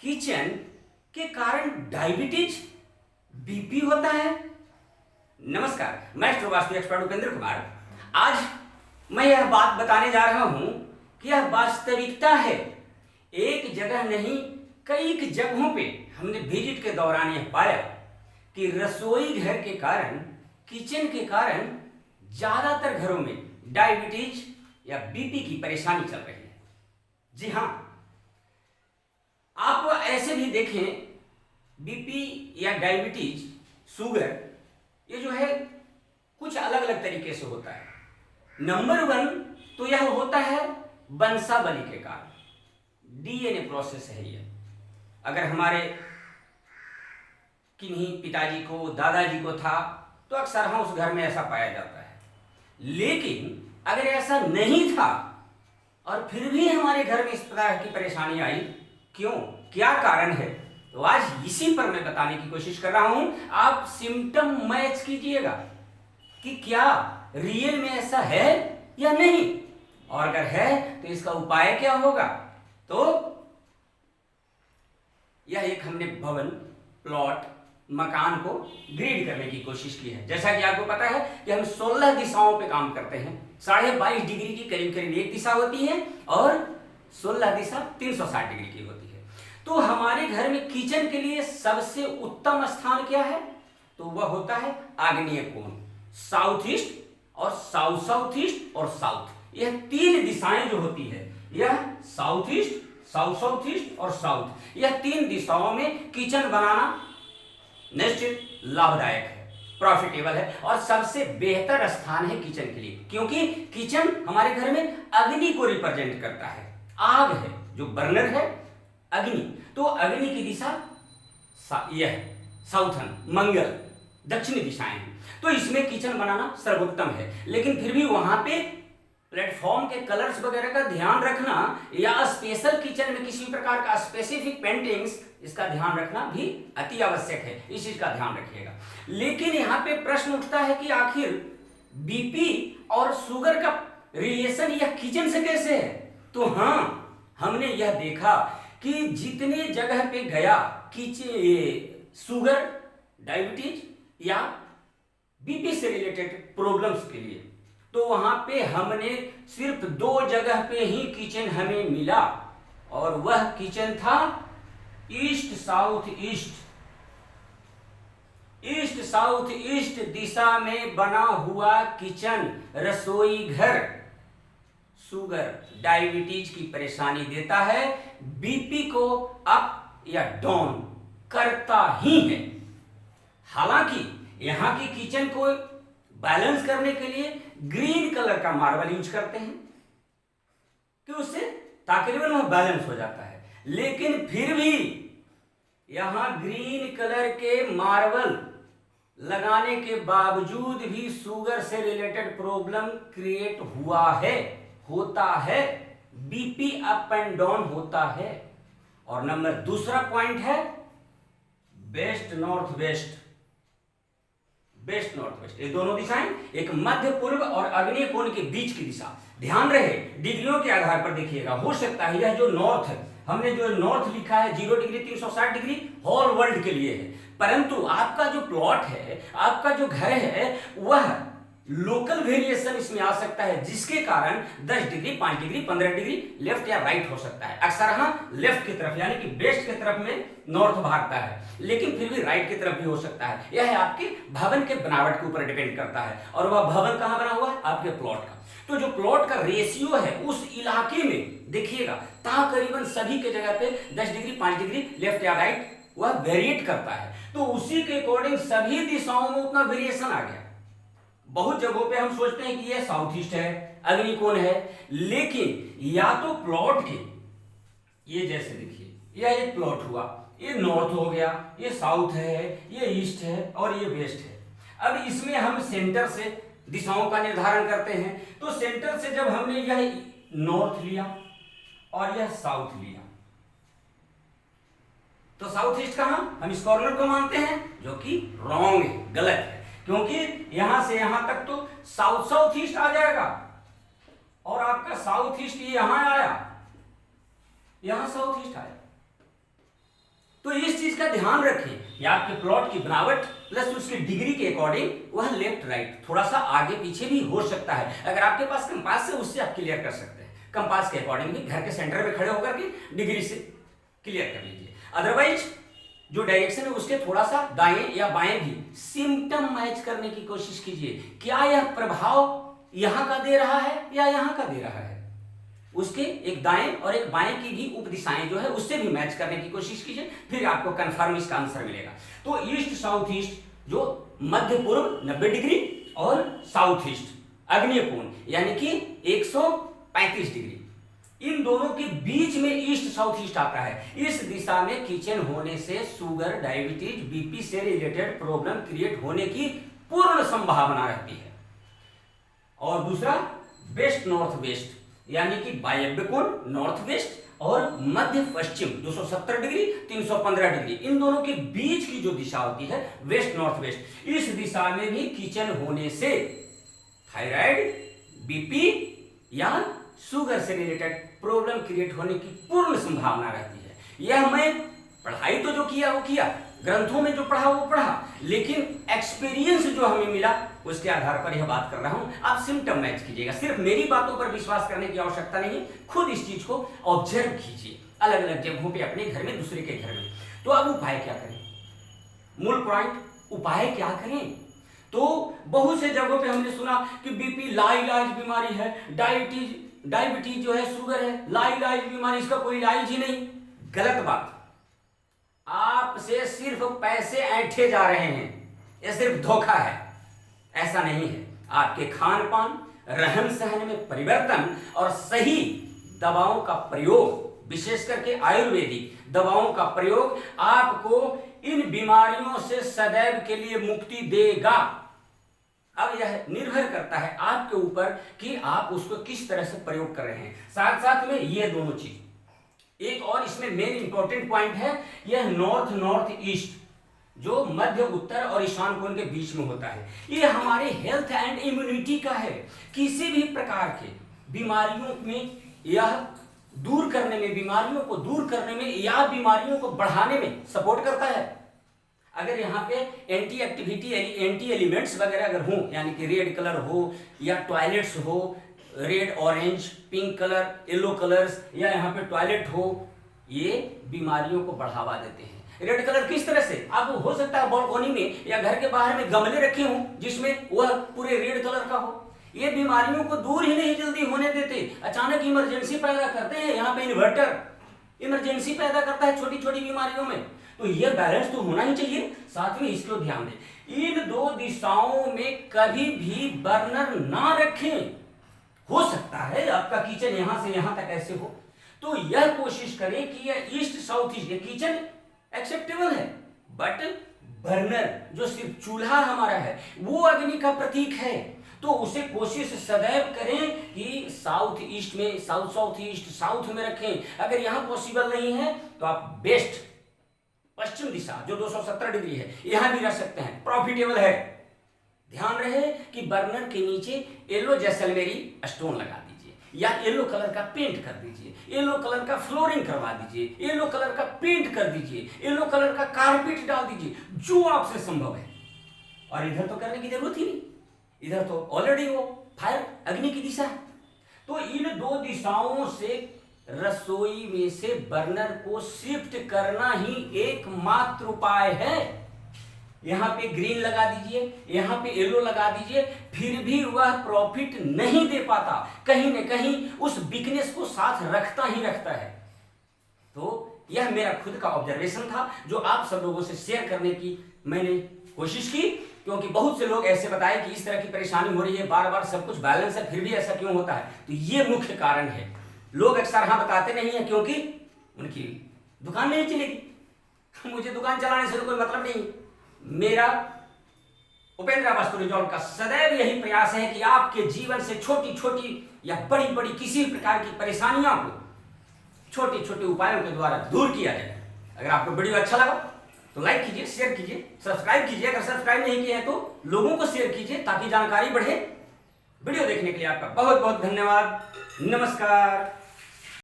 Kitchen के कारण diabetes BP होता है। नमस्कार, मैं वास्तु एक्सपर्ट उपेंद्र कुमार। आज मैं यह बात बताने जा रहा हूं कि यह वास्तविकता है। एक जगह नहीं, कई जगहों पे हमने विजिट के दौरान यह पाया कि रसोई घर के कारण, किचन के कारण ज्यादातर घरों में डायबिटीज या बीपी की परेशानी चल रही है। जी हां, आप ऐसे भी देखें, बीपी या डायबिटीज, शुगर, ये जो है कुछ अलग अलग तरीके से होता है। नंबर 1 तो यह होता है वंशावली के कारण, डीएनए प्रोसेस है ये। अगर हमारे किन्हीं पिताजी को, दादाजी को था तो अक्सर हम उस घर में ऐसा पाया जाता है। लेकिन अगर ऐसा नहीं था और फिर भी हमारे घर में इस प्रकार की परेशानी आई, क्यों, क्या कारण है, तो आज इसी पर मैं बताने की कोशिश कर रहा हूं। आप सिम्टम मैच कीजिएगा कि क्या रियल में ऐसा है या नहीं, और अगर है तो इसका उपाय क्या होगा। तो यह एक हमने भवन, प्लॉट, मकान को ग्रिड करने की कोशिश की है। जैसा कि आपको पता है कि हम 16 दिशाओं पे काम करते हैं। 22.5 डिग्री की करीब करीब एक दिशा होती है और 16 दिशा 360 डिग्री की होती है। तो हमारे घर में किचन के लिए सबसे उत्तम स्थान क्या है, तो वह होता है आग्नेय कोण, साउथ ईस्ट और साउथ साउथ ईस्ट और साउथ। यह 3 दिशाएं जो होती है, यह south east, south south east और साउथ, यह 3 दिशाओं में किचन बनाना निश्चित लाभदायक है, प्रॉफिटेबल है और सबसे बेहतर स्थान है किचन के लिए। क्योंकि किचन हमारे घर में अग्नि को रिप्रेजेंट करता है। आग है, जो बर्नर है, अग्नि। तो अग्नि की दिशा यह साउथन, मंगल, दक्षिणी दिशाएं हैं। तो इसमें किचन बनाना सर्वोत्तम है। लेकिन फिर भी वहां पे प्लेटफॉर्म के कलर्स वगैरह का ध्यान रखना या स्पेशल किचन में किसी प्रकार का स्पेसिफिक पेंटिंग्स, इसका ध्यान रखना भी अति आवश्यक है। इस चीज का ध्यान रखिएगा। लेकिन यहाँ पे प्रश्न उठता है कि आखिर बीपी और शुगर का रिलेशन यह किचन से कैसे है। तो हाँ, हमने यह देखा कि जितने जगह पे गया किचन, शुगर, डायबिटीज या बीपी से रिलेटेड प्रॉब्लम्स के लिए, तो वहां पे हमने सिर्फ 2 जगह पे ही किचन हमें मिला और वह किचन था east south east. East south east दिशा में बना हुआ किचन, रसोई घर, शुगर, डायबिटीज की परेशानी देता है, बीपी को अप या डाउन करता ही है। हालांकि यहां की किचन को बैलेंस करने के लिए ग्रीन कलर का मार्बल यूज करते हैं कि उससे तकरीबन वह बैलेंस हो जाता है। लेकिन फिर भी यहां ग्रीन कलर के मार्बल लगाने के बावजूद भी शुगर से रिलेटेड प्रॉब्लम क्रिएट हुआ है, होता है, बीपी अप एंड डाउन होता है। और नंबर दूसरा पॉइंट है west north west. West north west, ये दोनों दिशाएं एक मध्य पूर्व और आग्नेय कोण के बीच की दिशा। ध्यान रहे, डिग्रियों के आधार पर देखिएगा। हो सकता है यह जो नॉर्थ है, हमने जो नॉर्थ लिखा है 0 डिग्री 360 डिग्री होल वर्ल्ड के लिए है, परंतु आपका जो प्लॉट है, आपका जो घर है, वह लोकल वेरिएशन इसमें आ सकता है, जिसके कारण 10 डिग्री, 5 डिग्री, 15 डिग्री लेफ्ट या राइट हो सकता है। अक्सर हाँ लेफ्ट की तरफ यानी कि वेस्ट की तरफ में नॉर्थ भागता है, लेकिन फिर भी राइट की तरफ भी हो सकता है। यह आपके भवन के बनावट के ऊपर डिपेंड करता है। और वह भवन कहां बना हुआ है, आपके प्लॉट का। तो जो प्लॉट का रेशियो है उस इलाके में देखिएगा, तकरीबन सभी के जगह पे 10 डिग्री, 5 डिग्री लेफ्ट या राइट वह वेरिएट करता है। तो उसी के अकॉर्डिंग सभी दिशाओं में उतना वेरिएशन आ गया। बहुत जगहों पे हम सोचते हैं कि यह साउथ ईस्ट है, अग्निकोण है, लेकिन या तो प्लॉट के, ये जैसे देखिए, यह एक प्लॉट हुआ, ये नॉर्थ हो गया, ये साउथ है, ये ईस्ट है और ये वेस्ट है। अब इसमें हम सेंटर से दिशाओं का निर्धारण करते हैं। तो सेंटर से जब हमने यह नॉर्थ लिया और यह साउथ लिया, तो साउथ ईस्ट कहां, हम इस कॉर्नर को मानते हैं, जो कि रॉन्ग है, गलत है। क्योंकि यहां से यहां तक तो साउथ साउथ ईस्ट आ जाएगा और आपका साउथ ईस्ट यहां आया, यहां साउथ ईस्ट आया। का ध्यान रखें कि आपके प्लॉट की बनावट प्लस उसकी डिग्री के अकॉर्डिंग वह लेफ्ट राइट थोड़ा सा आगे पीछे भी हो सकता है। अगर आपके पास कंपास है उससे आप क्लियर कर सकते हैं, कंपास के अकॉर्डिंग भी घर के सेंटर में खड़े होकर के डिग्री से क्लियर कर लीजिए। अदरवाइज जो डायरेक्शन है उसके थोड़ा सा दाएं या बाएं भी सिम्टम मैच करने की कोशिश कीजिए। क्या यह प्रभाव यहां का दे रहा है या यहां का दे रहा है, उसके एक दाएं और एक बाएं की भी उप दिशाएं जो है उससे भी मैच करने की कोशिश कीजिए, फिर आपको कंफर्म इसका आंसर मिलेगा। तो ईस्ट साउथ ईस्ट जो मध्य पूर्व 90 डिग्री और साउथ ईस्ट आग्नेय कोण यानी कि 135 डिग्री, इन दोनों के बीच में ईस्ट साउथ ईस्ट आता है। इस दिशा में किचन होने से शुगर, डायबिटीज, बीपी से रिलेटेड प्रॉब्लम क्रिएट होने की पूर्ण संभावना रहती है। और दूसरा वेस्ट नॉर्थ वेस्ट यानी कि वायव्य कोण नॉर्थ वेस्ट और मध्य पश्चिम 270 डिग्री 315 डिग्री, इन दोनों के बीच की जो दिशा होती है वेस्ट नॉर्थ वेस्ट, इस दिशा में भी किचन होने से थायराइड, बीपी या शुगर से रिलेटेड प्रॉब्लम क्रिएट होने की पूर्ण संभावना रहती है। यह मैं पढ़ाई तो जो किया वो किया, ग्रंथों में जो पढ़ा वो पढ़ा, लेकिन एक्सपीरियंस जो हमें मिला उसके आधार पर यह बात कर रहा हूं। आप सिम्टम मैच कीजिएगा, सिर्फ मेरी बातों पर विश्वास करने की आवश्यकता नहीं है, खुद इस चीज को ऑब्जर्व कीजिए अलग अलग जगहों पे, अपने घर में, दूसरे के घर में। तो अब उपाय क्या करें, मूल पॉइंट उपाय क्या करें। तो बहुत से जगहों पे हमने सुना कि बीपी लाइलाज बीमारी है, डायबिटीज जो है शुगर है लाइलाज बीमारी, इसका कोई इलाज ही नहीं। गलत बात, आपसे सिर्फ पैसे ऐंठे जा रहे हैं, यह सिर्फ धोखा है, ऐसा नहीं है। आपके खान पान, रहन सहन में परिवर्तन और सही दवाओं का प्रयोग, विशेष करके आयुर्वेदिक दवाओं का प्रयोग आपको इन बीमारियों से सदैव के लिए मुक्ति देगा। अब यह निर्भर करता है आपके ऊपर कि आप उसको किस तरह से प्रयोग कर रहे हैं। साथ साथ में ये दोनों चीज, एक और इसमें मेन इंपॉर्टेंट पॉइंट है, यह नॉर्थ नॉर्थ ईस्ट जो मध्य उत्तर और ईशान कोण के बीच में होता है, ये हमारे हेल्थ एंड इम्यूनिटी का है। किसी भी प्रकार के बीमारियों में यह दूर करने में, बीमारियों को दूर करने में या बीमारियों को बढ़ाने में सपोर्ट करता है। अगर यहाँ पे एंटी एक्टिविटी, एंटी एलिमेंट्स वगैरह अगर हो, यानी कि रेड कलर हो या टॉयलेट्स हो, red, orange, pink colour, yellow colours, या यहाँ पे टॉयलेट हो, ये बीमारियों को बढ़ावा देते हैं। रेड कलर किस तरह से, अब हो सकता है बालकोनी में या घर के बाहर में गमले रखे हों जिसमें वह पूरे रेड कलर का हो, ये बीमारियों को दूर ही नहीं जल्दी होने देते, अचानक इमरजेंसी पैदा करते हैं। यहाँ पे इन्वर्टर इमरजेंसी पैदा करता है छोटी छोटी बीमारियों में। तो ये बैलेंस तो होना ही चाहिए। साथ में इसको ध्यान दें, इन दो दिशाओं में कभी भी बर्नर ना रखें। हो सकता है आपका किचन यहां से यहां तक ऐसे हो, तो यह कोशिश करें कि यह east south east, kitchen acceptable है, बट बर्नर जो सिर्फ चूल्हा हमारा है वो अग्नि का प्रतीक है, तो उसे कोशिश सदैव करें कि साउथ ईस्ट में, साउथ ईस्ट साउथ में रखें। अगर यहां पॉसिबल नहीं है तो आप बेस्ट पश्चिम दिशा जो 270 डिग्री है यहां भी रख सकते हैं, प्रॉफिटेबल है। ध्यान रहे कि बर्नर के नीचे येलो जैसलमेरी स्टोन लगा दीजिए, या येलो कलर का पेंट कर दीजिए, येलो कलर का फ्लोरिंग करवा दीजिए, येलो कलर का पेंट कर दीजिए, येलो कलर का कारपेट डाल दीजिए, जो आपसे संभव है। और इधर तो करने की जरूरत ही नहीं, इधर तो ऑलरेडी वो फायर अग्नि की दिशा है। तो इन दो दिशाओं से रसोई में से बर्नर को शिफ्ट करना ही एकमात्र उपाय है। यहां पे ग्रीन लगा दीजिए, यहां पे येलो लगा दीजिए, फिर भी वह प्रॉफिट नहीं दे पाता, कहीं न कहीं उस वीकनेस को साथ रखता ही रखता है। तो यह मेरा खुद का ऑब्जर्वेशन था जो आप सब लोगों से शेयर करने की मैंने कोशिश की, क्योंकि बहुत से लोग ऐसे बताए कि इस तरह की परेशानी हो रही है, बार बार सब कुछ बैलेंस है फिर भी ऐसा क्यों होता है। तो ये मुख्य कारण है। लोग अक्सर हाँ बताते नहीं है क्योंकि उनकी दुकान नहीं चलेगी। मुझे दुकान चलाने से तो कोई मतलब नहीं। मेरा उपेंद्र वास्तु रिजॉल्व का सदैव यही प्रयास है कि आपके जीवन से छोटी छोटी या बड़ी बड़ी किसी प्रकार की परेशानियों को छोटे छोटे उपायों के द्वारा दूर किया जाए। अगर आपको वीडियो अच्छा लगा तो लाइक कीजिए, शेयर कीजिए, सब्सक्राइब कीजिए। अगर सब्सक्राइब नहीं किया है तो लोगों को शेयर कीजिए ताकि जानकारी बढ़े। वीडियो देखने के लिए आपका बहुत बहुत धन्यवाद। नमस्कार।